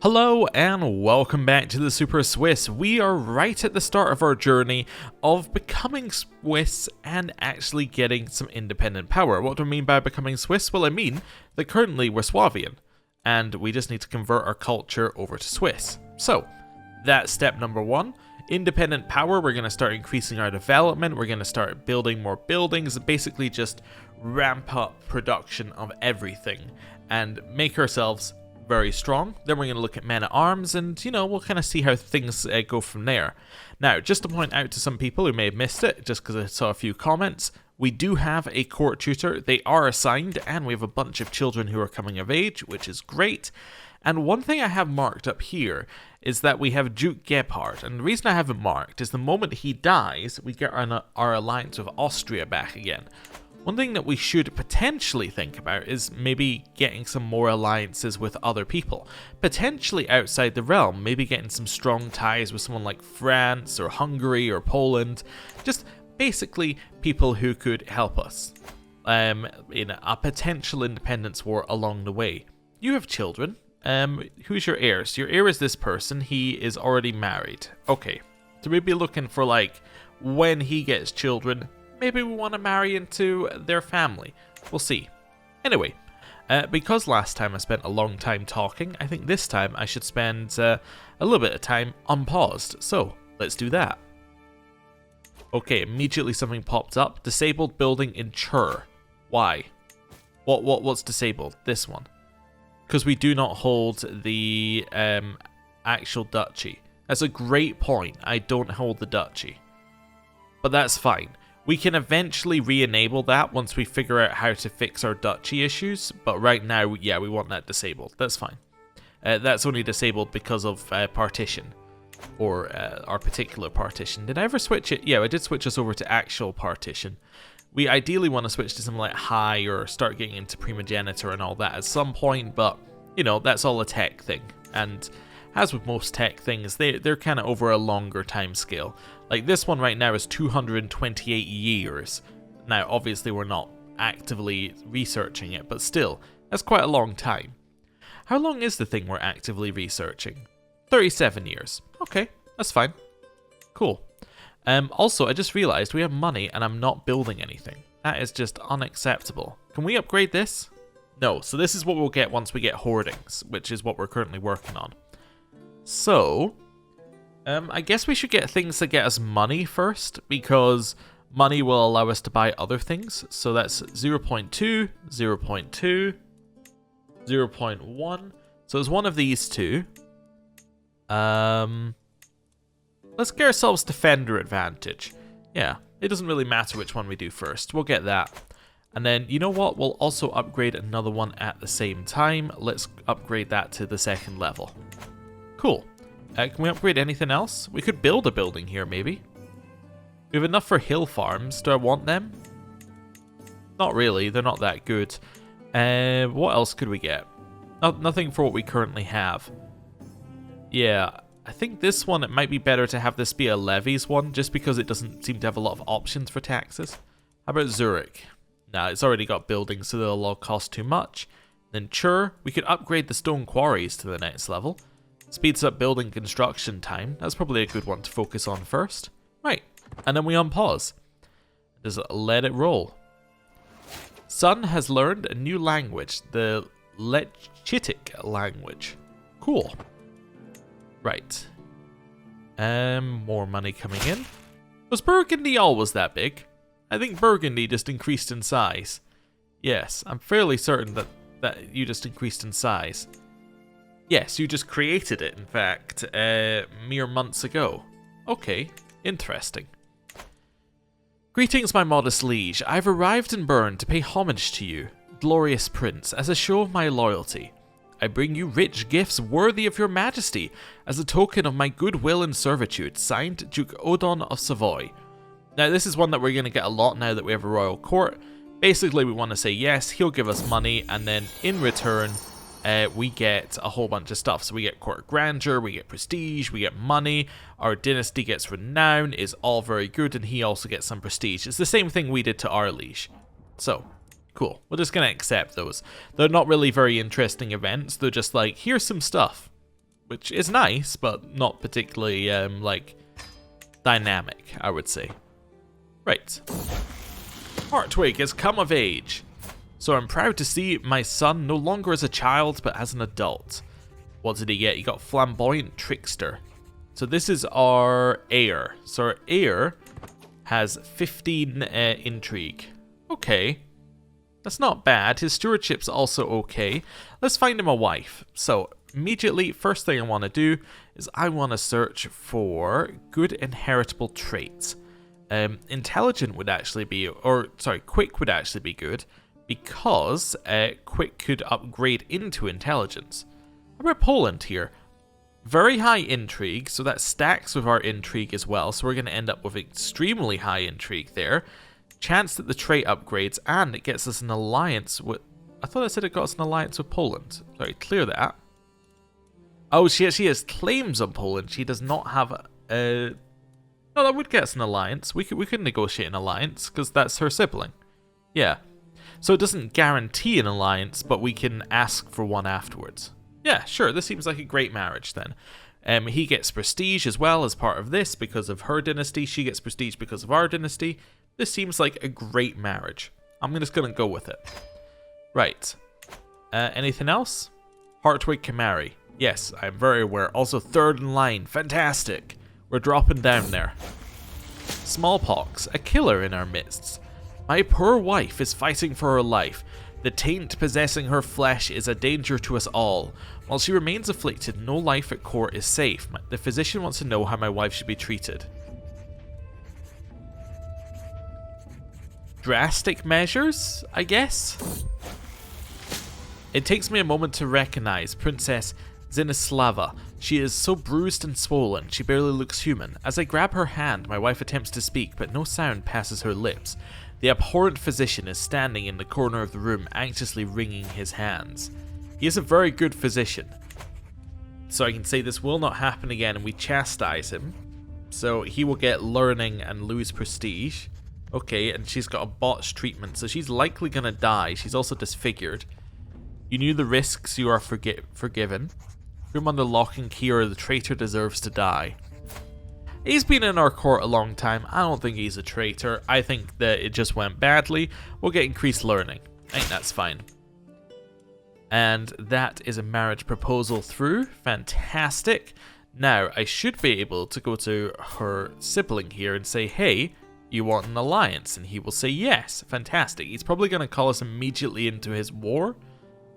Hello and welcome back to the Super Swiss. We are right at the start of our journey of becoming Swiss and actually getting some independent power. What do I mean by becoming Swiss? Well, I mean that currently we're Swabian and we just need to convert our culture over to Swiss. So that's step number one. Independent power, we're going to start increasing our development, we're going to start building more buildings, basically just ramp up production of everything and make ourselves very strong. Then we're going to look at men at arms and, we'll kind of see how things go from there. Now, just to point out to some people who may have missed it, just because I saw a few comments, we do have a court tutor. They are assigned and we have a bunch of children who are coming of age, which is great. And one thing I have marked up here is that we have Duke Gebhard. And the reason I have it marked is the moment he dies, we get our alliance with Austria back again. One thing that we should potentially think about is maybe getting some more alliances with other people. Potentially outside the realm, maybe getting some strong ties with someone like France or Hungary or Poland. Just basically people who could help us in a potential independence war along the way. You have children. Who's your heir? So your heir is this person. He is already married. Okay, so we'd be looking for when he gets children, maybe we want to marry into their family. We'll see. Anyway, because last time I spent a long time talking, I think this time I should spend a little bit of time unpaused. So, let's do that. Okay, immediately something popped up. Disabled building in Chur. Why? What's disabled? This one. Because we do not hold the actual duchy. That's a great point. I don't hold the duchy. But that's fine. We can eventually re-enable that once we figure out how to fix our duchy issues, but right now, yeah, we want that disabled. That's fine. That's only disabled because of partition, or our particular partition. Did I ever switch it? Yeah, I did switch us over to actual partition. We ideally want to switch to something like high or start getting into primogeniture and all that at some point, but, that's all a tech thing. And as with most tech things, they're kind of over a longer time scale. Like this one right now is 228 years. Now, obviously we're not actively researching it, but still, that's quite a long time. How long is the thing we're actively researching? 37 years. Okay, that's fine. Cool. Also, I just realized we have money and I'm not building anything. That is just unacceptable. Can we upgrade this? No, so this is what we'll get once we get hoardings, which is what we're currently working on. So, I guess we should get things that get us money first, because money will allow us to buy other things. So that's 0.2, 0.2, 0.1. So it's one of these two. Let's get ourselves Defender Advantage. Yeah, it doesn't really matter which one we do first. We'll get that. And then, you know what? We'll also upgrade another one at the same time. Let's upgrade that to the second level. Cool. Can we upgrade anything else? We could build a building here, maybe. We have enough for hill farms. Do I want them? Not really. They're not that good. What else could we get? Nothing for what we currently have. Yeah, I think this one, it might be better to have this be a levies one, just because it doesn't seem to have a lot of options for taxes. How about Zurich? Nah, it's already got buildings, so they'll all cost too much. Then Chur, we could upgrade the stone quarries to the next level. Speeds up building construction time. That's probably a good one to focus on first. Right, and then we unpause. Just let it roll. Sun has learned a new language, the Lechitic language. Cool. Right. More money coming in. Was Burgundy always that big? I think Burgundy just increased in size. Yes, I'm fairly certain that you just increased in size. Yes, you just created it, in fact, mere months ago. Okay, interesting. Greetings, my modest liege. I've arrived in Bern to pay homage to you, glorious prince, as a show of my loyalty. I bring you rich gifts worthy of your majesty, as a token of my goodwill and servitude, signed Duke Odon of Savoy. Now, this is one that we're going to get a lot now that we have a royal court. Basically, we want to say yes, he'll give us money, and then in return, we get a whole bunch of stuff. So we get court grandeur, we get prestige, we get money, our dynasty gets renown, is all very good, and he also gets some prestige. It's the same thing we did to our liege. So, cool. We're just going to accept those. They're not really very interesting events, they're just like, here's some stuff. which is nice, but not particularly, like, dynamic, I would say. Right. Hartwig has come of age. So I'm proud to see my son no longer as a child, but as an adult. What did he get? He got Flamboyant Trickster. So this is our heir. So our heir has 15 intrigue. Okay. That's not bad. His stewardship's also okay. Let's find him a wife. So immediately, first thing I want to do is I want to search for good inheritable traits. Intelligent would actually be, or sorry, quick would actually be good, because quick could upgrade into intelligence. How about Poland here? Very high intrigue, so that stacks with our intrigue as well, so we're going to end up with extremely high intrigue there. Chance that the trait upgrades, and it gets us an alliance with... I thought I said it got us an alliance with Poland. Sorry, clear that. Oh, she actually has claims on Poland. She does not have a... No, that would get us an alliance. We could negotiate an alliance, because that's her sibling. Yeah. So it doesn't guarantee an alliance, but we can ask for one afterwards. Yeah, sure, this seems like a great marriage then. He gets prestige as well as part of this because of her dynasty. She gets prestige because of our dynasty. This seems like a great marriage. I'm just going to go with it. Right. Anything else? Hartwig can marry. Yes, I'm very aware. Also third in line. Fantastic. We're dropping down there. Smallpox, a killer in our midst. My poor wife is fighting for her life. The taint possessing her flesh is a danger to us all. While she remains afflicted, no life at court is safe. The physician wants to know how my wife should be treated. Drastic measures, I guess? It takes me a moment to recognize Princess Zinislava. She is so bruised and swollen, she barely looks human. As I grab her hand, my wife attempts to speak, but no sound passes her lips. The abhorrent physician is standing in the corner of the room, anxiously wringing his hands. He is a very good physician. So I can say this will not happen again, and we chastise him. So he will get learning and lose prestige. Okay, and she's got a botched treatment, so she's likely going to die. She's also disfigured. You knew the risks, you are forgiven. Room under lock and key, or the traitor deserves to die. He's been in our court a long time. I don't think he's a traitor. I think that it just went badly. We'll get increased learning. I think that's fine. And that is a marriage proposal through. Fantastic. Now, I should be able to go to her sibling here and say, hey, you want an alliance? And he will say yes. Fantastic. He's probably going to call us immediately into his war,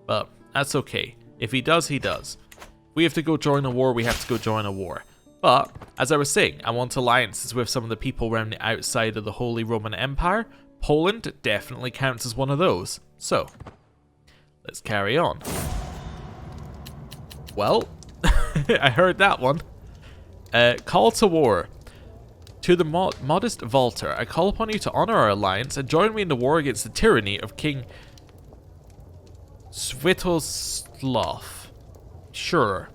but that's okay. If he does, he does. If we have to go join a war, we have to go join a war. But, as I was saying, I want alliances with some of the people around the outside of the Holy Roman Empire. Poland definitely counts as one of those. So, let's carry on. Well, I heard that one. Call to war. To the modest Walter, I call upon you to honor our alliance and join me in the war against the tyranny of King Svetoslav. Sure.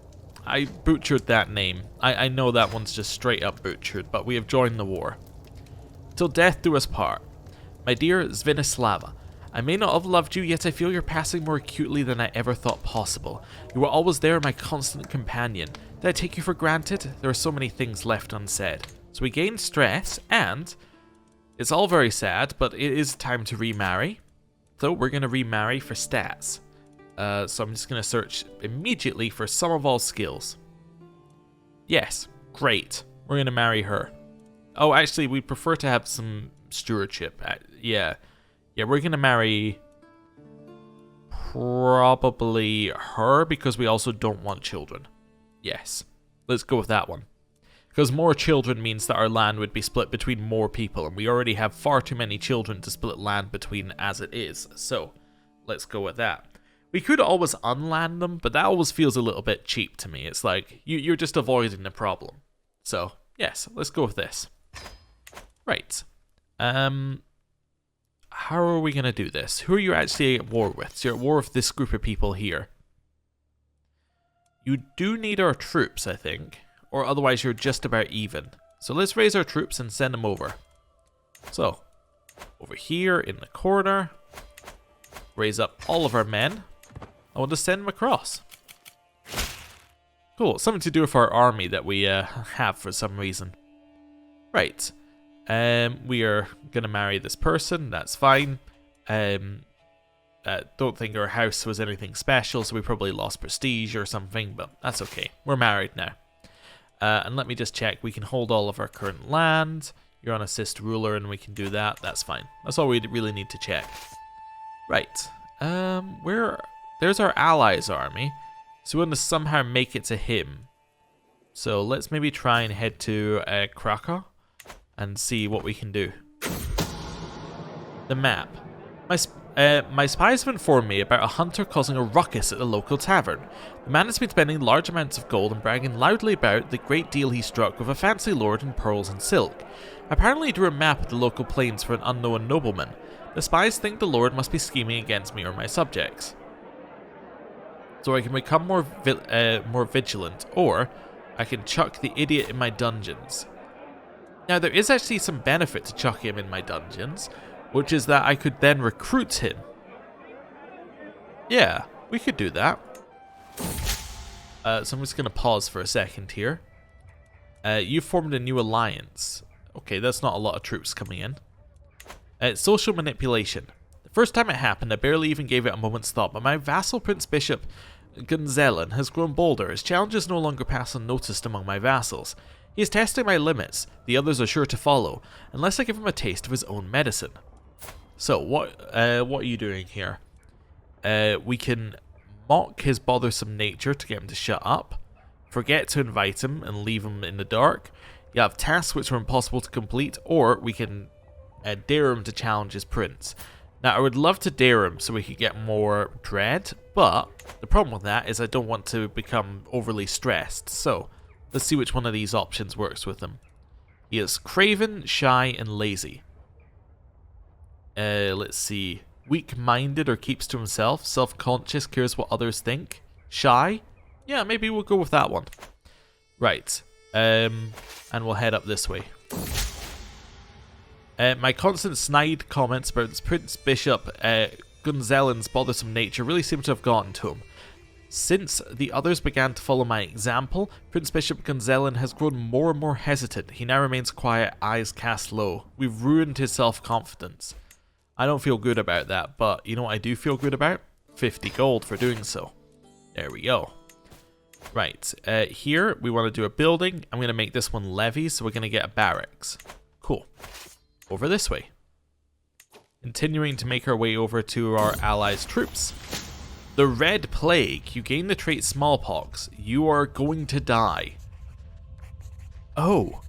I butchered that name. I know that one's just straight up butchered, but we have joined the war. Till death do us part. My dear Zvenislava, I may not have loved you, yet I feel you're passing more acutely than I ever thought possible. You were always there, my constant companion. Did I take you for granted? There are so many things left unsaid. So we gain stress, and it's all very sad, but it is time to remarry. So we're going to remarry for stats. So I'm just going to search immediately for sum of all skills. Yes, great. We're going to marry her. Oh, actually, we prefer to have some stewardship. Yeah, we're going to marry probably her because we also don't want children. Yes, let's go with that one. Because more children means that our land would be split between more people, and we already have far too many children to split land between as it is. So, let's go with that. We could always unland them, but that always feels a little bit cheap to me. It's like, you're just avoiding the problem. So, yes, let's go with this. Right. How are we going to do this? Who are you actually at war with? So you're at war with this group of people here. You do need our troops, I think. Or otherwise you're just about even. So let's raise our troops and send them over. So, over here in the corner. Raise up all of our men. I want to send them across. Cool, something to do with our army that we have for some reason. Right. We are gonna marry this person, that's fine. Don't think our house was anything special, so we probably lost prestige or something, but that's okay. We're married now. And let me just check, we can hold all of our current land. You're on assist ruler and we can do that, that's fine. That's all we really need to check. Right. There's our allies' army. So we want to somehow make it to him. So let's maybe try and head to Krakow and see what we can do. The map. My spies have informed me about a hunter causing a ruckus at the local tavern. The man has been spending large amounts of gold and bragging loudly about the great deal he struck with a fancy lord in pearls and silk. Apparently he drew a map of the local plains for an unknown nobleman. The spies think the lord must be scheming against me or my subjects. So I can become more vigilant, or I can chuck the idiot in my dungeons. Now there is actually some benefit to chucking him in my dungeons, which is that I could then recruit him. Yeah, we could do that. So I'm just going to pause for a second here. You formed a new alliance. Okay, that's not a lot of troops coming in. Social manipulation. The first time it happened, I barely even gave it a moment's thought, but my vassal Prince Bishop Gunzelen has grown bolder. His challenges no longer pass unnoticed among my vassals. He is testing my limits. The others are sure to follow, unless I give him a taste of his own medicine. So, what are you doing here? We can mock his bothersome nature to get him to shut up, forget to invite him and leave him in the dark. You have tasks which are impossible to complete, or we can dare him to challenge his prince. Now, I would love to dare him so we could get more dread, but the problem with that is I don't want to become overly stressed. So, let's see which one of these options works with him. He is craven, shy, and lazy. Let's see. Weak-minded or keeps to himself. Self-conscious, cares what others think. Shy? Yeah, maybe we'll go with that one. Right. And we'll head up this way. My constant snide comments about this Prince Bishop Gunzelen's bothersome nature really seem to have gotten to him. Since the others began to follow my example, Prince Bishop Gunzelen has grown more and more hesitant. He now remains quiet, eyes cast low. We've ruined his self-confidence. I don't feel good about that, but you know what I do feel good about? 50 gold for doing so. There we go. Right, here we want to do a building. I'm going to make this one levies, so we're going to get a barracks. Cool. Over this way. Continuing to make our way over to our allies' troops. The Red Plague. You gain the trait Smallpox. You are going to die. Oh.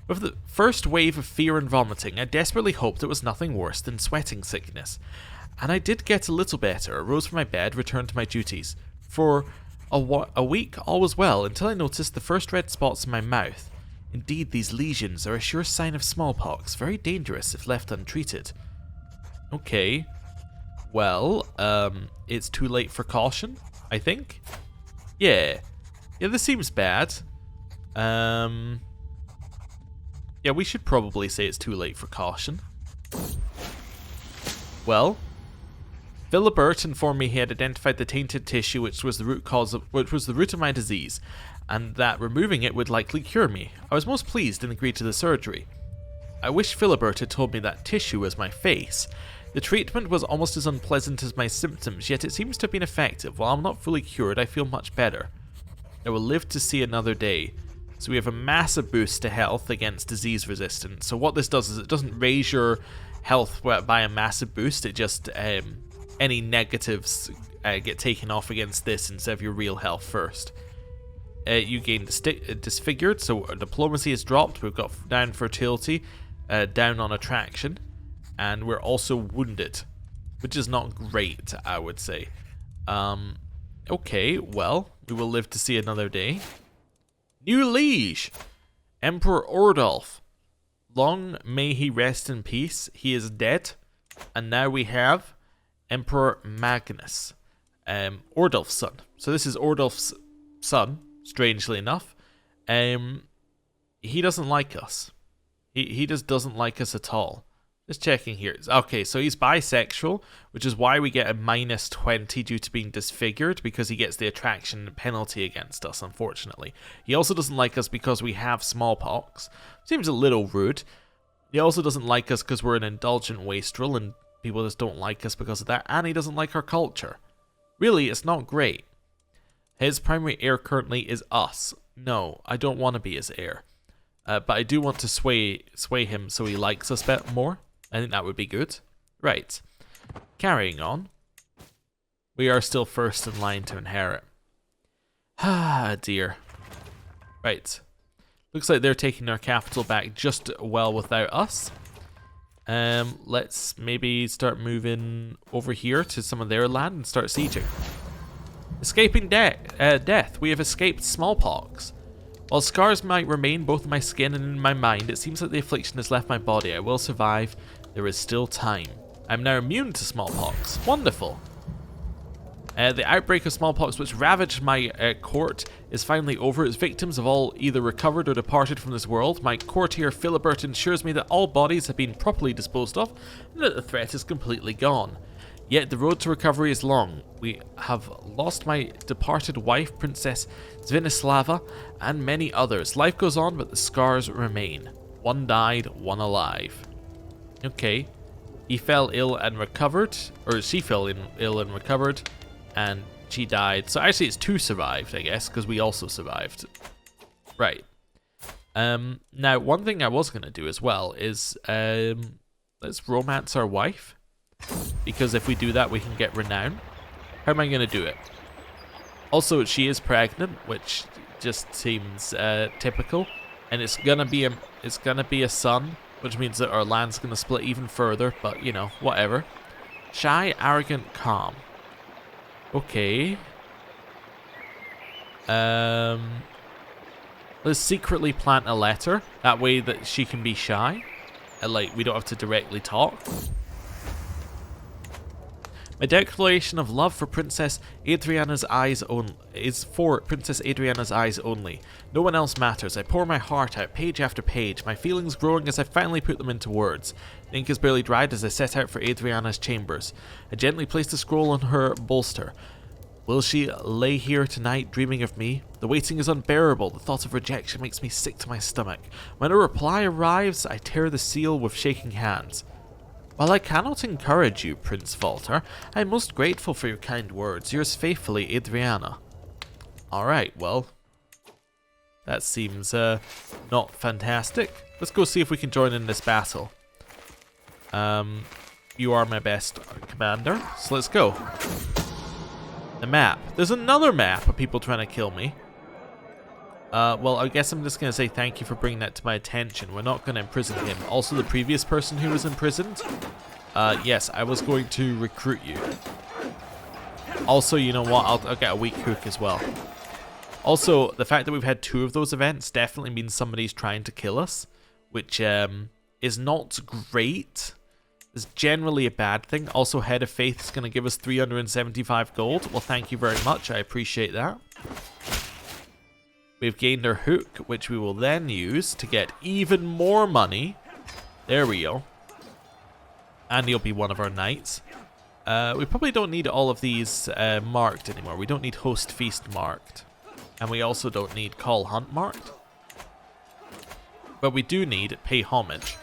With the first wave of fear and vomiting, I desperately hoped it was nothing worse than sweating sickness. And I did get a little better. I rose from my bed, returned to my duties. For a week, all was well, until I noticed the first red spots in my mouth. Indeed, these lesions are a sure sign of smallpox, very dangerous if left untreated. Okay. Well, it's too late for caution, I think? Yeah. Yeah, this seems bad. Yeah, we should probably say it's too late for caution. Well, Philibert informed me he had identified the tainted tissue which was the root of my disease, and that removing it would likely cure me. I was most pleased and agreed to the surgery. I wish Philibert had told me that tissue was my face. The treatment was almost as unpleasant as my symptoms, yet it seems to have been effective. While I'm not fully cured, I feel much better. I will live to see another day. So we have a massive boost to health against disease resistance. So what this does is it doesn't raise your health by a massive boost, it just, any negatives get taken off against this instead of your real health first. You gain disfigured, so diplomacy is dropped, we've got down fertility, down on attraction, and we're also wounded, which is not great, I would say. Okay, well, we will live to see another day. New liege! Emperor Ordov. Long may he rest in peace. He is dead. And now we have Emperor Magnus. Ordov's son. So this is Ordov's son, strangely enough. He doesn't like us. He just doesn't like us at all. Just checking here. Okay, so he's bisexual, which is why we get a -20 due to being disfigured, because he gets the attraction penalty against us, unfortunately. He also doesn't like us because we have smallpox. Seems a little rude. He also doesn't like us because we're an indulgent wastrel, and people just don't like us because of that, and he doesn't like our culture. Really, it's not great. His primary heir currently is us. No, I don't want to be his heir. But I do want to sway him so he likes us a bit more. I think that would be good. Right. Carrying on. We are still first in line to inherit. Ah, dear. Right. Looks like they're taking their capital back just well without us. Let's maybe start moving over here to some of their land and start sieging. Escaping death. We have escaped smallpox. While scars might remain both in my skin and in my mind, it seems like the affliction has left my body. I will survive. There is still time. I'm now immune to smallpox. Wonderful. The outbreak of smallpox, which ravaged my court, is finally over. Its victims have all either recovered or departed from this world. My courtier Philibert ensures me that all bodies have been properly disposed of and that the threat is completely gone. Yet the road to recovery is long. We have lost my departed wife, Princess Zvenislava, and many others. Life goes on, but the scars remain. One died, one alive. Okay. He fell ill and recovered, or she fell ill and recovered, and she died. So actually it's two survived, I guess, because we also survived. Right. Now, one thing I was going to do as well is let's romance our wife. Because if we do that, we can get renown. How am I going to do it? Also, she is pregnant, which just seems typical. And it's gonna be a son, which means that our land's gonna split even further. But you know, whatever. Shy, arrogant, calm. Okay. Let's secretly plant a letter. That way that she can be shy. Like, we don't have to directly talk. My declaration of love for Princess Adriana's eyes only is for Princess Adriana's eyes only. No one else matters. I pour my heart out, page after page, my feelings growing as I finally put them into words. The ink is barely dried as I set out for Adriana's chambers. I gently place the scroll on her bolster. Will she lay here tonight dreaming of me? The waiting is unbearable. The thought of rejection makes me sick to my stomach. When a reply arrives, I tear the seal with shaking hands. While I cannot encourage you, Prince Walter, I am most grateful for your kind words. Yours faithfully, Adriana. Alright, well, that seems not fantastic. Let's go see if we can join in this battle. You are my best commander, so let's go. The map. There's another map of people trying to kill me. Well, I guess I'm just going to say thank you for bringing that to my attention. We're not going to imprison him. Also, the previous person who was imprisoned, yes, I was going to recruit you. Also, you know what? I'll get a weak hook as well. Also, the fact that we've had 2 of those events definitely means somebody's trying to kill us, which is not great. It's generally a bad thing. Also, Head of Faith is going to give us 375 gold. Well, thank you very much. I appreciate that. We've gained our hook, which we will then use to get even more money. There we go. And he'll be one of our knights. We probably don't need all of these marked anymore. We don't need Host Feast marked. And we also don't need Call Hunt marked. But we do need Pay Homage.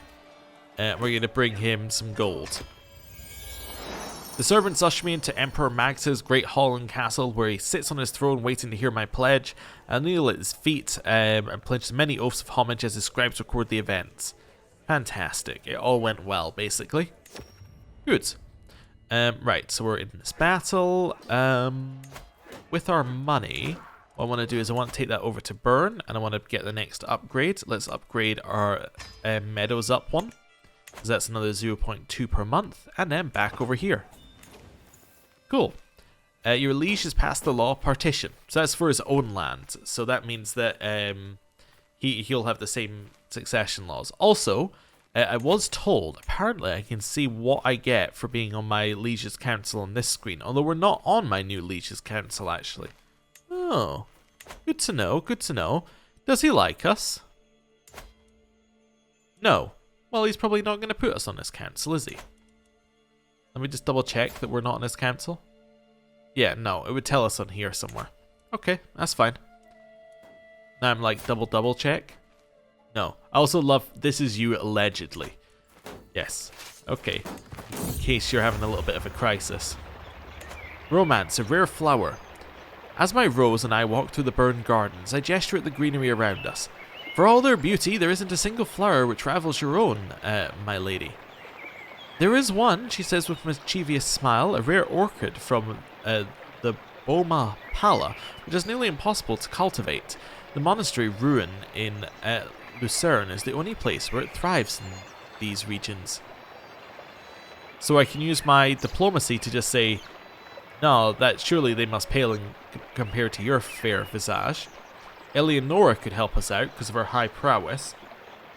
We're going to bring him some gold. The servants usher me into Emperor Magnus's great hall and castle, where he sits on his throne waiting to hear my pledge. I kneel at his feet and pledge many oaths of homage as his scribes record the events. Fantastic. It all went well, basically. Good. Right, so we're in this battle. With our money, what I want to do is I want to take that over to Burn, and I want to get the next upgrade. Let's upgrade our Meadows up one, because that's another 0.2 per month, and then back over here. Cool. Your liege has passed the law partition. So that's for his own land. So that means that he'll have the same succession laws. Also, I was told, apparently I can see what I get for being on my liege's council on this screen. Although we're not on my new liege's council, actually. Oh, good to know, good to know. Does he like us? No. Well, he's probably not going to put us on his council, is he? Let me just double check that we're not on his council. Yeah, no, it would tell us on here somewhere. Okay, that's fine. Now I'm like double check. No. I also love, this is you allegedly. Yes. Okay. In case you're having a little bit of a crisis. Romance, a rare flower. As my rose and I walk through the burned gardens, I gesture at the greenery around us. For all their beauty, there isn't a single flower which rivals your own, my lady. There is one, she says with a mischievous smile, a rare orchid from the Boma Pala, which is nearly impossible to cultivate. The monastery ruin in Lucerne is the only place where it thrives in these regions. So I can use my diplomacy to just say, no, that surely they must pale in compared to your fair visage. Eleonora could help us out because of her high prowess.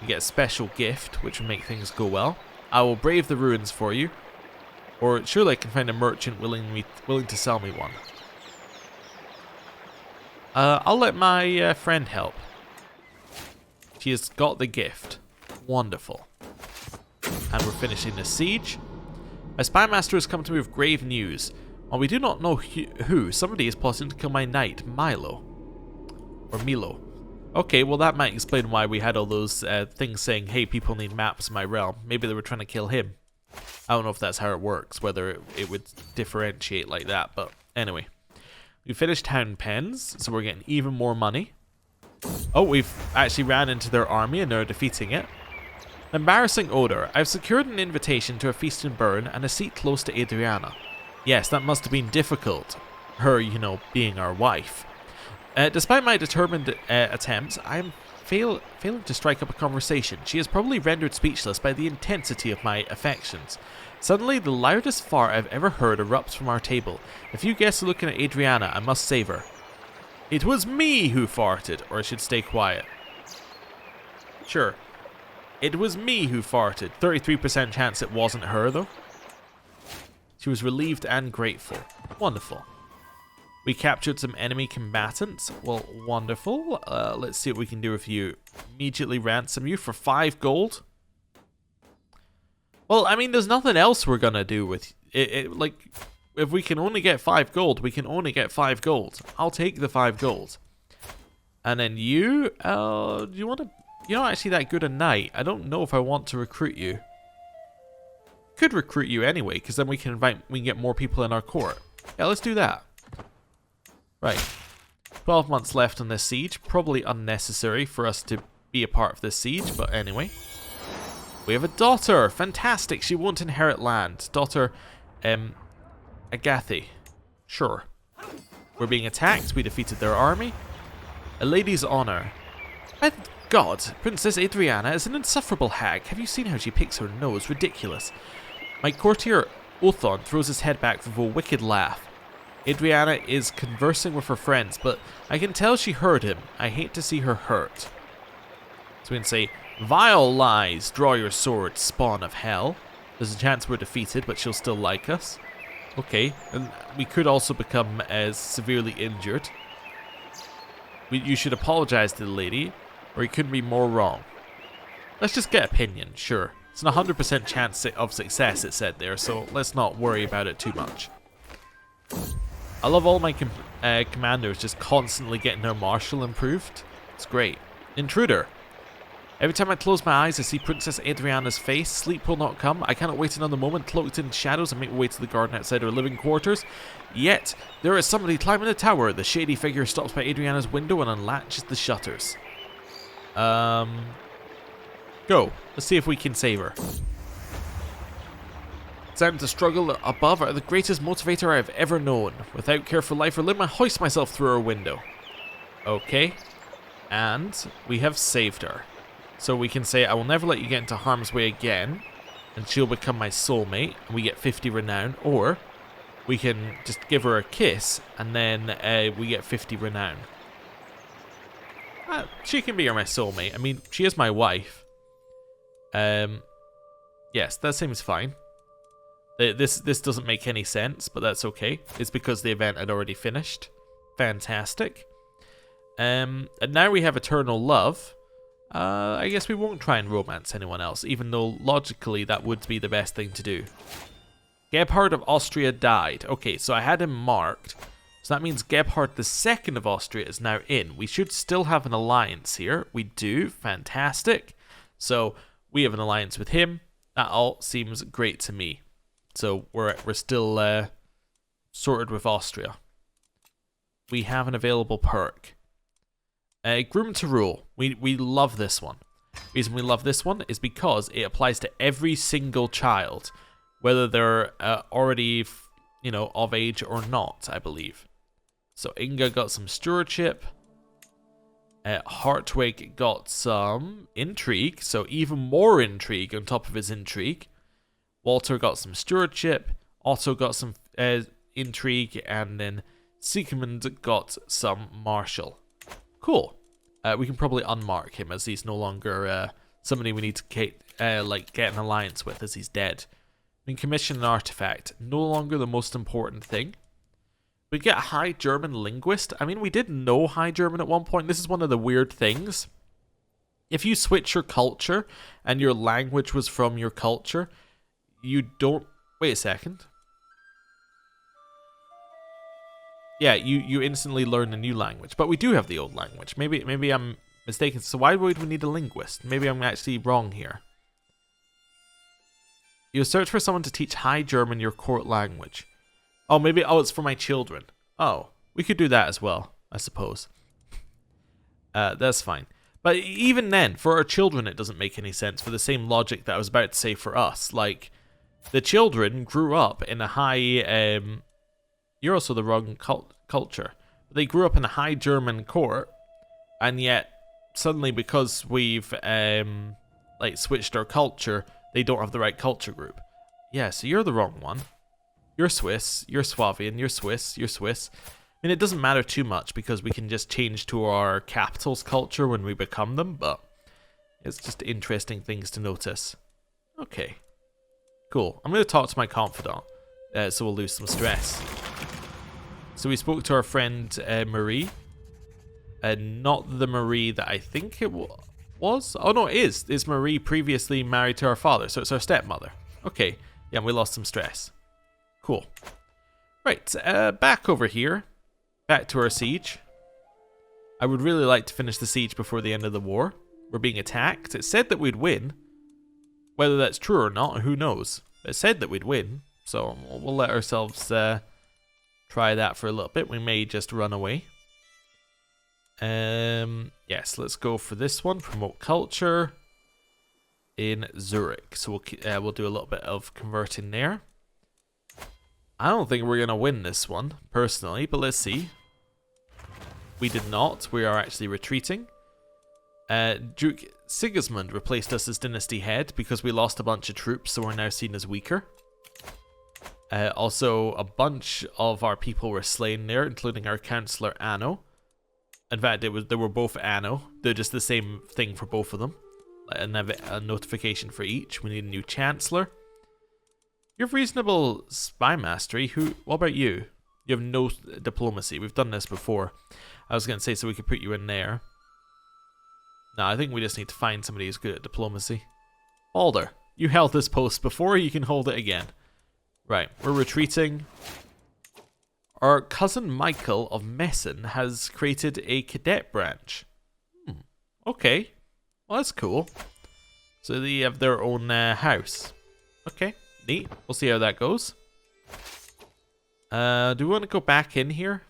You get a special gift, which will make things go well. I will brave the ruins for you. Or surely I can find a merchant willing to sell me one. I'll let my friend help. She has got the gift. Wonderful. And we're finishing the siege. A spy master has come to me with grave news. While we do not know who, somebody is plotting to kill my knight, Milo. Or Milo. Okay, well that might explain why we had all those things saying, hey, people need maps in my realm. Maybe they were trying to kill him. I don't know if that's how it works, whether it would differentiate like that, but anyway. We finished town pens, so we're getting even more money. Oh, we've actually ran into their army and they're defeating it. Embarrassing odor. I've secured an invitation to a feast in Bern and a seat close to Adriana. Yes, that must have been difficult. Her, you know, being our wife. Despite my determined attempts, I am failing to strike up a conversation. She is probably rendered speechless by the intensity of my affections. Suddenly, the loudest fart I've ever heard erupts from our table. A few guests are looking at Adriana. I must save her. It was me who farted, or I should stay quiet. Sure. It was me who farted. 33% chance it wasn't her, though. She was relieved and grateful. Wonderful. We captured some enemy combatants. Well, wonderful. Let's see what we can do with you. Immediately ransom you for 5 gold. Well, I mean, there's nothing else we're gonna do with it. Like, if we can only get 5 gold, we can only get 5 gold. I'll take the 5 gold. And then you, do you want to? You're not actually that good a knight. I don't know if I want to recruit you. Could recruit you anyway, because then we can get more people in our court. Yeah, let's do that. Right. 12 months left on this siege. Probably unnecessary for us to be a part of this siege, but anyway. We have a daughter. Fantastic. She won't inherit land. Daughter, Agathi. Sure. We're being attacked. We defeated their army. A lady's honor. My God, Princess Adriana is an insufferable hag. Have you seen how she picks her nose? Ridiculous. My courtier Othon throws his head back with a wicked laugh. Adriana is conversing with her friends, but I can tell she heard him. I hate to see her hurt. So we can say, vile lies, draw your sword, spawn of hell. There's a chance we're defeated, but she'll still like us. Okay, and we could also become as severely injured. You should apologize to the lady, or you couldn't be more wrong. Let's just get opinion, sure. It's an 100% chance of success, it said there, so let's not worry about it too much. I love all my commanders just constantly getting their martial improved. It's great. Intruder. Every time I close my eyes, I see Princess Adriana's face. Sleep will not come. I cannot wait another moment, cloaked in shadows, and make my way to the garden outside our living quarters. Yet, there is somebody climbing the tower. The shady figure stops by Adriana's window and unlatches the shutters. Go. Let's see if we can save her. Time to struggle above are the greatest motivator I have ever known. Without care for life or limb, I hoist myself through her window. Okay. And we have saved her. So we can say, I will never let you get into harm's way again. And she'll become my soulmate. And we get 50 renown. Or we can just give her a kiss. And then we get 50 renown. She can be my soulmate. I mean, she is my wife. Yes, that seems fine. This doesn't make any sense, but that's okay. It's because the event had already finished. Fantastic. And now we have eternal love. I guess we won't try and romance anyone else, even though logically that would be the best thing to do. Gebhard of Austria died. Okay, so I had him marked. So that means Gebhard II of Austria is now in. We should still have an alliance here. We do. Fantastic. So we have an alliance with him. That all seems great to me. So we're still sorted with Austria. We have an available perk. Groom to rule. We love this one. The reason we love this one is because it applies to every single child, whether they're already, of age or not, I believe. So Inga got some stewardship. Hartwig got some intrigue, so even more intrigue on top of his intrigue. Walter got some stewardship. Otto got some intrigue, and then Sigmund got some martial. Cool. We can probably unmark him as he's no longer somebody we need to get an alliance with, as he's dead. We can commission an artifact. No longer the most important thing. We get a High German linguist. I mean, we did know High German at one point. This is one of the weird things. If you switch your culture and your language was from your culture, you don't... Wait a second. Yeah, you instantly learn a new language. But we do have the old language. Maybe I'm mistaken. So why would we need a linguist? Maybe I'm actually wrong here. You search for someone to teach High German, your court language. Oh, maybe... Oh, it's for my children. Oh, we could do that as well, I suppose. That's fine. But even then, for our children, it doesn't make any sense for the same logic that I was about to say for us. Like, the children grew up in a high... You're also the wrong culture. They grew up in a High German court, and yet suddenly because we've switched our culture, they don't have the right culture group. Yeah, so you're the wrong one. You're Swiss, you're Swabian, you're Swiss, you're Swiss. I mean, it doesn't matter too much because we can just change to our capital's culture when we become them, but it's just interesting things to notice. Okay, cool. I'm going to talk to my confidant, so we'll lose some stress. So we spoke to our friend Marie, not the Marie that I think it was. Oh no, it is. It's Marie previously married to our father, so it's our stepmother. Okay, yeah, we lost some stress. Cool. Right, back over here. Back to our siege. I would really like to finish the siege before the end of the war. We're being attacked. It said that we'd win. Whether that's true or not, who knows? It said that we'd win, so we'll let ourselves try that for a little bit. We may just run away. Yes, let's go for this one. Promote culture in Zurich. So we'll do a little bit of converting there. I don't think we're going to win this one, personally, but let's see. We did not. We are actually retreating. Duke Sigismund replaced us as dynasty head because we lost a bunch of troops, so we're now seen as weaker. Also, a bunch of our people were slain there, including our councillor Anno. In fact, they were both Anno. They're just the same thing for both of them. And have a notification for each. We need a new chancellor. You have reasonable spy mastery. What about you? You have no diplomacy. We've done this before. I was going to say so we could put you in there. No, I think we just need to find somebody who's good at diplomacy. Alder, you held this post before. You can hold it again. Right, we're retreating. Our cousin Michael of Messen has created a cadet branch. Okay. Well, that's cool. So they have their own house. Okay, neat. We'll see how that goes. Do we want to go back in here?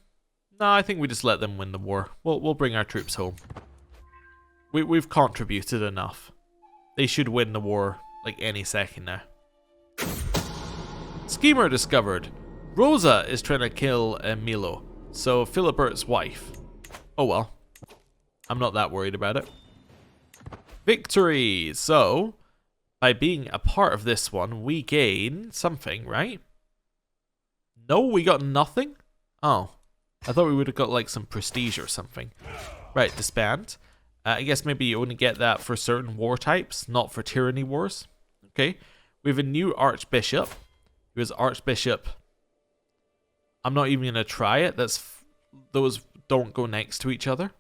No, I think we just let them win the war. We'll bring our troops home. We've contributed enough. They should win the war like any second now. Schemer discovered. Rosa is trying to kill Milo, so Philibert's wife. Oh well. I'm not that worried about it. Victory! So, by being a part of this one, we gain something, right? No, we got nothing? Oh. I thought we would have got like some prestige or something. Right, disband. I guess maybe you only get that for certain war types, not for tyranny wars. Okay. We have a new archbishop. Who is archbishop. I'm not even going to try it. Those don't go next to each other.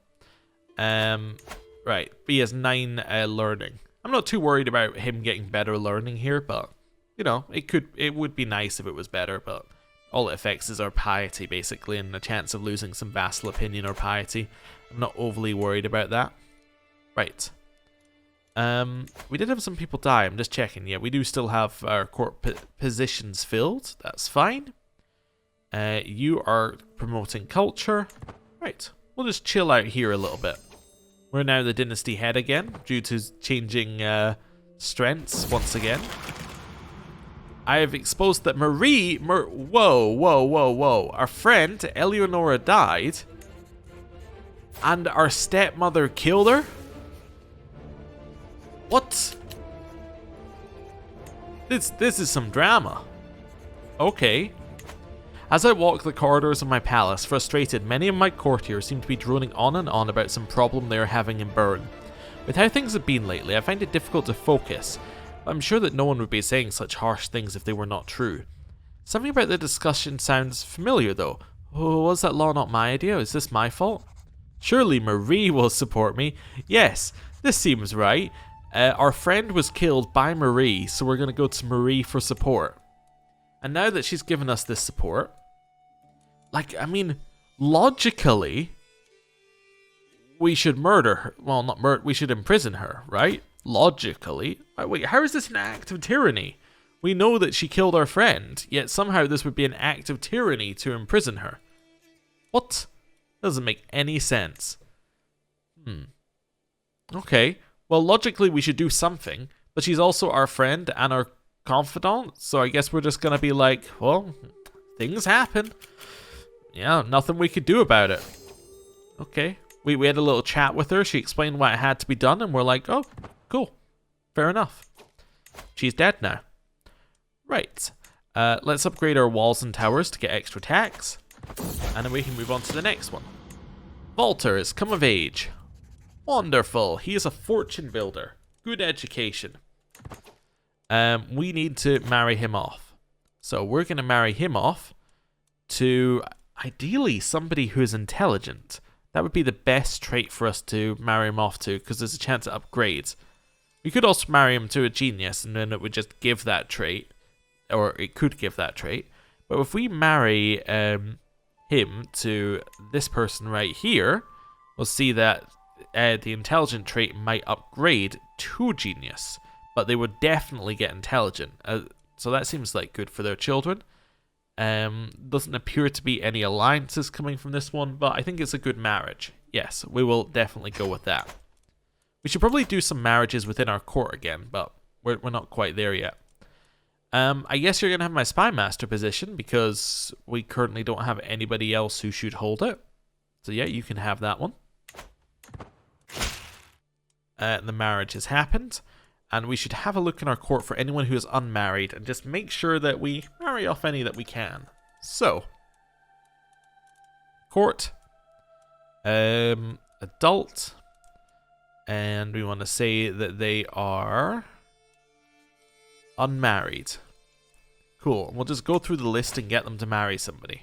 Right, but he has 9 learning. I'm not too worried about him getting better learning here, but, you know, it would be nice if it was better, but all it affects is our piety, basically, and the chance of losing some vassal opinion or piety. I'm not overly worried about that. Right. We did have some people die. I'm just checking. Yeah, we do still have our court positions filled. That's fine. You are promoting culture. Right. We'll just chill out here a little bit. We're now the dynasty head again, due to changing strengths once again. I have exposed that whoa. Our friend, Eleonora, died. And our stepmother killed her? What? This is some drama. Okay. As I walk the corridors of my palace, frustrated, many of my courtiers seem to be droning on and on about some problem they are having in Bern. With how things have been lately, I find it difficult to focus. I'm sure that no one would be saying such harsh things if they were not true. Something about the discussion sounds familiar though. Oh, was that law not my idea? Is this my fault? Surely Marie will support me. Yes, this seems right. Our friend was killed by Marie, so we're going to go to Marie for support. And now that she's given us this support, like, I mean, logically, we should murder her. Well, not murder, we should imprison her, right? Logically. Wait, how is this an act of tyranny? We know that she killed our friend, yet somehow this would be an act of tyranny to imprison her. What? Doesn't make any sense. Okay. Well, logically, we should do something, but she's also our friend and our confidant, so I guess we're just gonna be like, well, things happen. Yeah, nothing we could do about it. Okay. We had a little chat with her, she explained what had to be done, and we're like, oh, cool. Fair enough. She's dead now. Right. Let's upgrade our walls and towers to get extra tax, and then we can move on to the next one. Walter has come of age. Wonderful. He is a fortune builder. Good education. We need to marry him off. So we're going to marry him off to, ideally, somebody who is intelligent. That would be the best trait for us to marry him off to, because there's a chance it upgrades. We could also marry him to a genius, and then it would just give that trait. Or it could give that trait. But if we marry him to this person right here, we'll see that the intelligent trait might upgrade to genius, but they would definitely get intelligent. So that seems like good for their children. Doesn't appear to be any alliances coming from this one, but I think it's a good marriage. Yes, we will definitely go with that. We should probably do some marriages within our court again, but we're not quite there yet. I guess you're going to have my spy master position, because we currently don't have anybody else who should hold it. So yeah, you can have that one. The marriage has happened, and we should have a look in our court for anyone who is unmarried and just make sure that we marry off any that we can. So, court, adult, and we want to say that they are unmarried. Cool. We'll just go through the list and get them to marry somebody.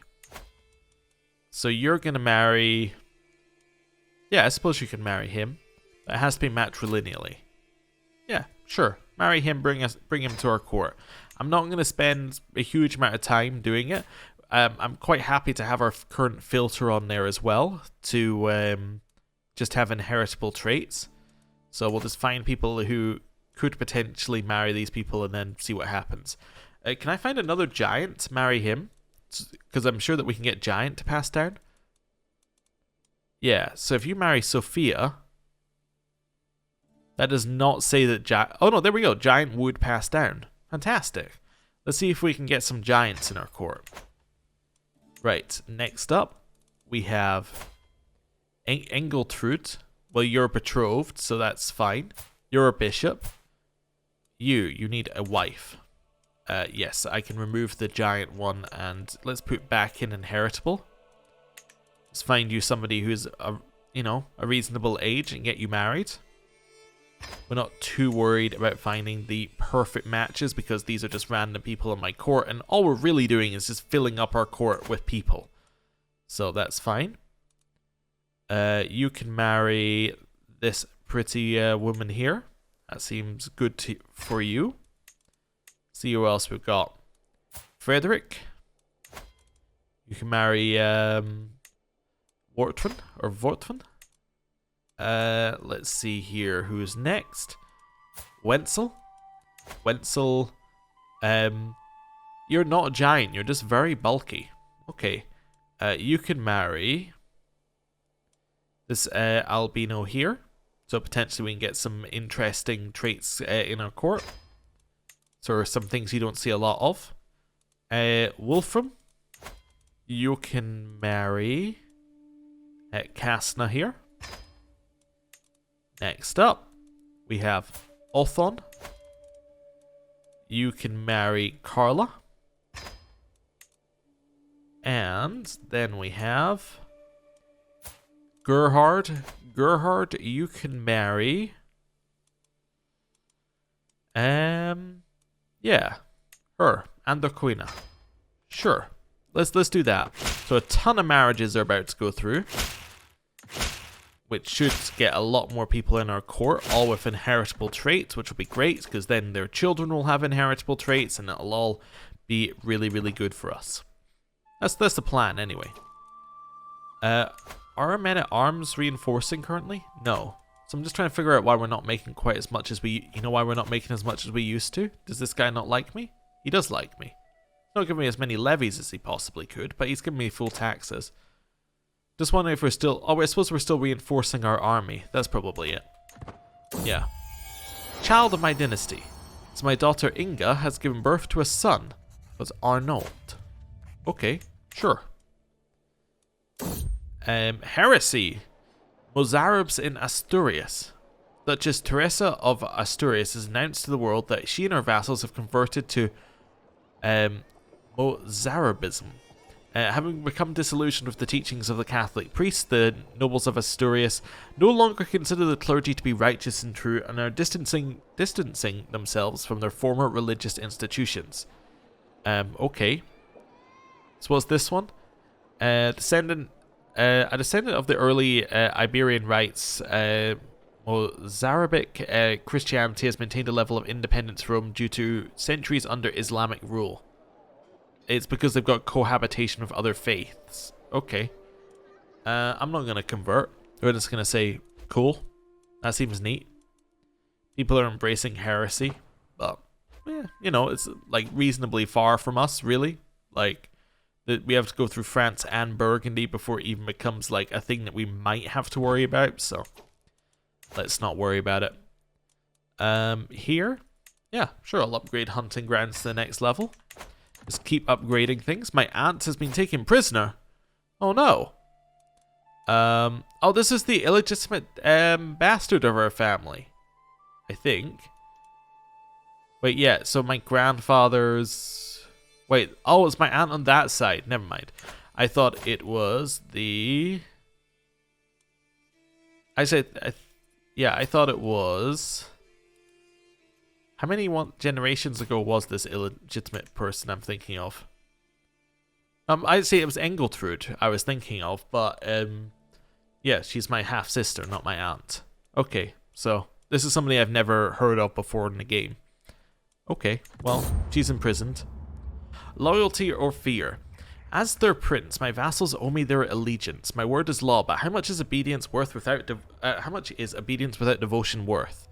So you're going to marry... Yeah, I suppose you can marry him. But it has to be matrilineally. Yeah, sure. Marry him, bring him to our court. I'm not going to spend a huge amount of time doing it. I'm quite happy to have our current filter on there as well, to just have inheritable traits. So we'll just find people who could potentially marry these people and then see what happens. Can I find another giant to marry him? Because I'm sure that we can get giant to pass down. Yeah, so if you marry Sophia, that does not say that oh no, there we go. Giant would pass down. Fantastic. Let's see if we can get some giants in our court. Right, next up, we have Engeltrud. Well, you're betrothed, so that's fine. You're a bishop. You need a wife. Yes, I can remove the giant one, and let's put back in inheritable. Let's find you somebody who's a reasonable age and get you married. We're not too worried about finding the perfect matches, because these are just random people in my court, and all we're really doing is just filling up our court with people. So that's fine. You can marry this pretty woman here. That seems good for you. See who else we've got. Frederick. You can marry Wortwin or Vortwin. Let's see here. Who's next? Wenzel. Wenzel. You're not a giant. You're just very bulky. Okay. You can marry this albino here. So potentially we can get some interesting traits in our court. So some things you don't see a lot of. Wolfram. You can marry Kasna here. Next up, we have Othon. You can marry Carla. And then we have Gerhard. Gerhard, you can marry yeah, her and the Queen. Sure. Let's do that. So a ton of marriages are about to go through, which should get a lot more people in our court, all with inheritable traits, which will be great because then their children will have inheritable traits and it'll all be really, really good for us. That's the plan anyway. Are our men at arms reinforcing currently? No. So I'm just trying to figure out why we're not making quite as much as we, why we're not making as much as we used to. Does this guy not like me? He does like me. He's not giving me as many levies as he possibly could, but he's giving me full taxes. Just wondering if we're still, I suppose we're still reinforcing our army. That's probably it. Yeah. Child of my dynasty. So my daughter Inga has given birth to a son. Was Arnold. Okay, sure. Heresy. Mozarabs in Asturias. Duchess Teresa of Asturias has announced to the world that she and her vassals have converted to Mozarabism. Having become disillusioned with the teachings of the Catholic priests, the nobles of Asturias no longer consider the clergy to be righteous and true and are distancing themselves from their former religious institutions. Okay. So what's this one? A descendant of the early Iberian rites, Mozarabic Christianity has maintained a level of independence from Rome due to centuries under Islamic rule. It's because they've got cohabitation with other faiths. Okay. I'm not going to convert. We're just going to say, cool. That seems neat. People are embracing heresy. But, yeah, it's like reasonably far from us, really. Like, we have to go through France and Burgundy before it even becomes like a thing that we might have to worry about. So, let's not worry about it. Here? Yeah, sure, I'll upgrade hunting grounds to the next level. Just keep upgrading things. My aunt has been taken prisoner. Oh no. Oh, this is the illegitimate bastard of our family, I think. Wait, yeah, so my grandfather's... Wait, oh, it's my aunt on that side. Never mind. I thought it was the... I thought it was... How many generations ago was this illegitimate person I'm thinking of? I'd say it was Engeltrude I was thinking of, but yeah, she's my half-sister, not my aunt. Okay, so this is somebody I've never heard of before in the game. Okay, well, she's imprisoned. Loyalty or fear. As their prince, my vassals owe me their allegiance. My word is law, but how much is obedience without devotion worth?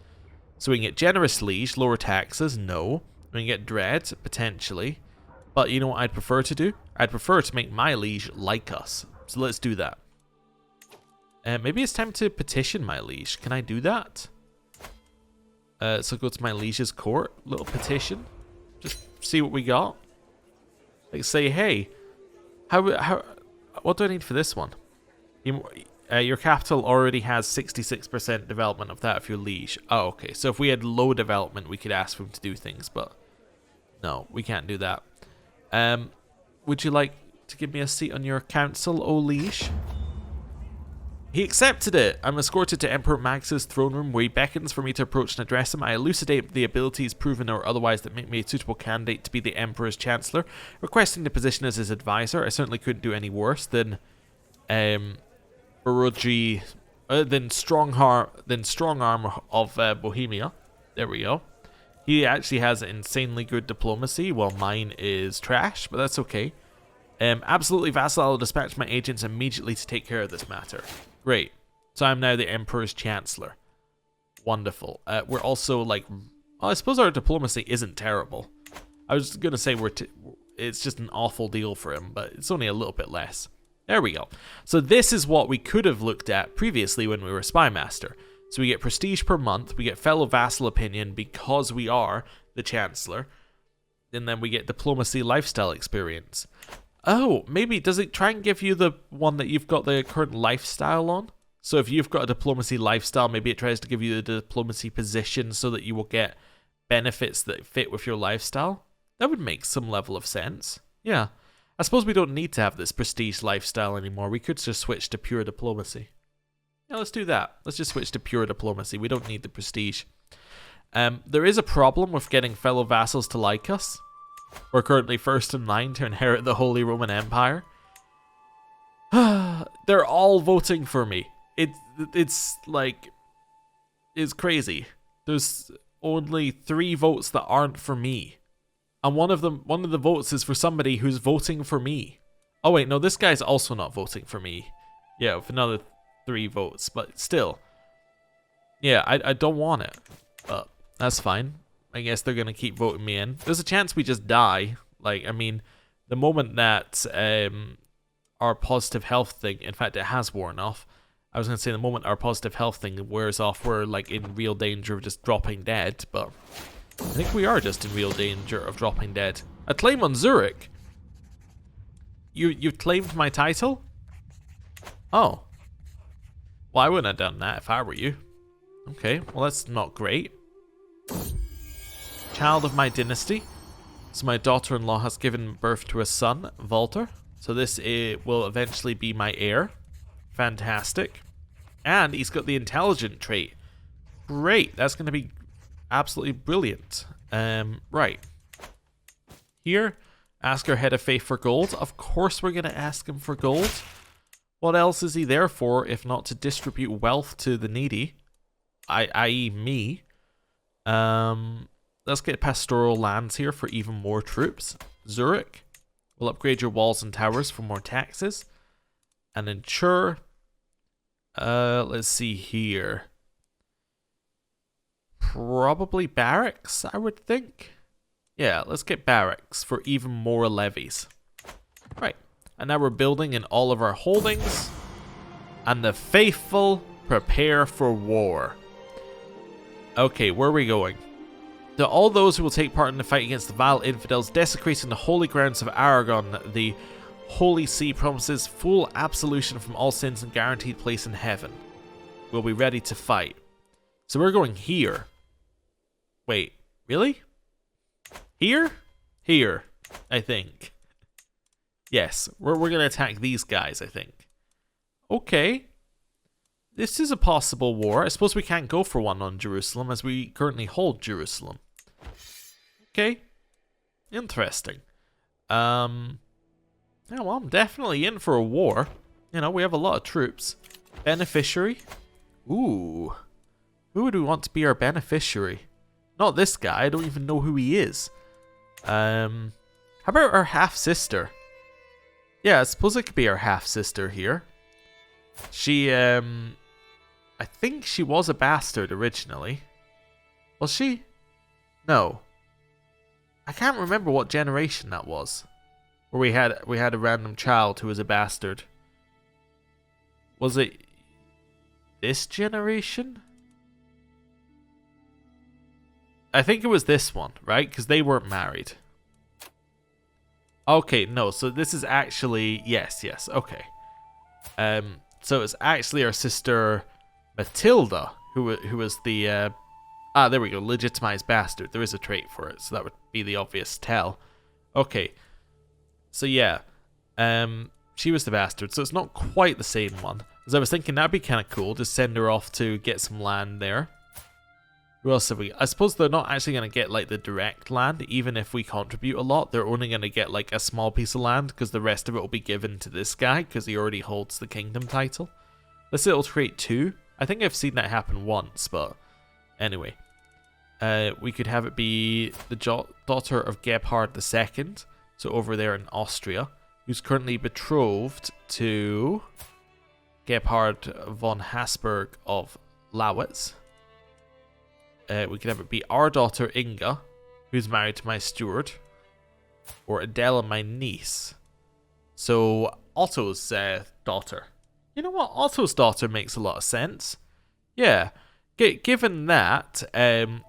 So we can get generous liege, lower taxes, no. We can get dread, potentially. But you know what I'd prefer to do? I'd prefer to make my liege like us. So let's do that. Maybe it's time to petition my liege. Can I do that? So go to my liege's court. Little petition. Just see what we got. Like say, hey, what do I need for this one? Your capital already has 66% development of that of your liege. Oh, okay. So if we had low development, we could ask for him to do things, but no, we can't do that. Would you like to give me a seat on your council, O liege? He accepted it. I'm escorted to Emperor Magnus's throne room where he beckons for me to approach and address him. I elucidate the abilities proven or otherwise that make me a suitable candidate to be the Emperor's Chancellor, requesting the position as his advisor. I certainly couldn't do any worse than Baroji Strong Arm of Bohemia. There we go. He actually has insanely good diplomacy, while mine is trash, but that's okay. Absolutely vassal, I'll dispatch my agents immediately to take care of this matter. Great. So I'm now the Emperor's Chancellor. Wonderful. We're also like... Well, I suppose our diplomacy isn't terrible. I was going to say it's just an awful deal for him, but it's only a little bit less. There we go. So this is what we could have looked at previously when we were Spy Master. So we get prestige per month, we get fellow vassal opinion because we are the Chancellor, and then we get diplomacy lifestyle experience. Oh, maybe does it try and give you the one that you've got the current lifestyle on? So if you've got a diplomacy lifestyle, maybe it tries to give you the diplomacy position so that you will get benefits that fit with your lifestyle? That would make some level of sense. Yeah. I suppose we don't need to have this prestige lifestyle anymore. We could just switch to pure diplomacy. Yeah, let's do that. Let's just switch to pure diplomacy. We don't need the prestige. There is a problem with getting fellow vassals to like us. We're currently first in line to inherit the Holy Roman Empire. They're all voting for me. It's crazy. There's only 3 votes that aren't for me. And one of the votes is for somebody who's voting for me. Oh wait, no, this guy's also not voting for me. Yeah, with another 3 votes, but still. Yeah, I don't want it. But that's fine. I guess they're gonna keep voting me in. There's a chance we just die. Like, I mean, the moment that our positive health thing, in fact, it has worn off. I was gonna say the moment our positive health thing wears off, we're like in real danger of just dropping dead, but I think we are just in real danger of dropping dead. A claim on Zurich. You claimed my title? Oh. Well, I wouldn't have done that if I were you. Okay, well that's not great. Child of my dynasty. So my daughter-in-law has given birth to a son, Walter. So this will eventually be my heir. Fantastic. And he's got the intelligent trait. Great, that's going to be absolutely brilliant. Right. Here, ask our head of faith for gold. Of course we're going to ask him for gold. What else is he there for if not to distribute wealth to the needy? I.e. me. Let's get pastoral lands here for even more troops. Zurich. We'll upgrade your walls and towers for more taxes. And ensure... let's see here. Probably barracks, I would think. Yeah, let's get barracks for even more levies. Right. And now we're building in all of our holdings. And the faithful prepare for war. Okay, where are we going? To all those who will take part in the fight against the vile infidels desecrating the holy grounds of Aragon, the Holy See promises full absolution from all sins and guaranteed place in heaven. We'll be ready to fight. So we're going here. Wait, really? Here? Here, I think. Yes, we're going to attack these guys, I think. Okay. This is a possible war. I suppose we can't go for one on Jerusalem as we currently hold Jerusalem. Okay. Interesting. Yeah, well, I'm definitely in for a war. You know, we have a lot of troops. Beneficiary. Ooh. Who would we want to be our beneficiary? Not this guy. I don't even know who he is. How about our half-sister? Yeah, I suppose it could be our half-sister here. She, I think she was a bastard originally. Was she? No. I can't remember what generation that was. Where we had a random child who was a bastard. Was it this generation? I think it was this one, right? Because they weren't married. Okay, no, so this is actually... Yes, okay. So it's actually our sister Matilda, who was the... there we go, legitimized bastard. There is a trait for it, so that would be the obvious tell. Okay. So yeah, she was the bastard, so it's not quite the same one. As I was thinking, that'd be kind of cool, just send her off to get some land there. Who else have we? I suppose they're not actually going to get like the direct land, even if we contribute a lot. They're only going to get like a small piece of land, because the rest of it will be given to this guy, because he already holds the kingdom title. Let's say it'll create 2. I think I've seen that happen once, but anyway. We could have it be the daughter of Gebhard II, so over there in Austria, who's currently betrothed to Gebhard von Habsburg of Lawitz. We could have it be our daughter Inga, who's married to my steward, or Adela, my niece. So Otto's daughter. You know what? Otto's daughter makes a lot of sense. Yeah. Given that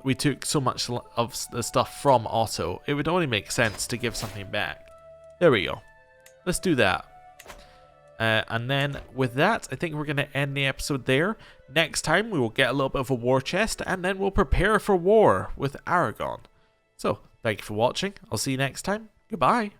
we took so much of the stuff from Otto, it would only make sense to give something back. There we go. Let's do that. And then with that, I think we're going to end the episode there. Next time, we will get a little bit of a war chest, and then we'll prepare for war with Aragon. So, thank you for watching. I'll see you next time. Goodbye.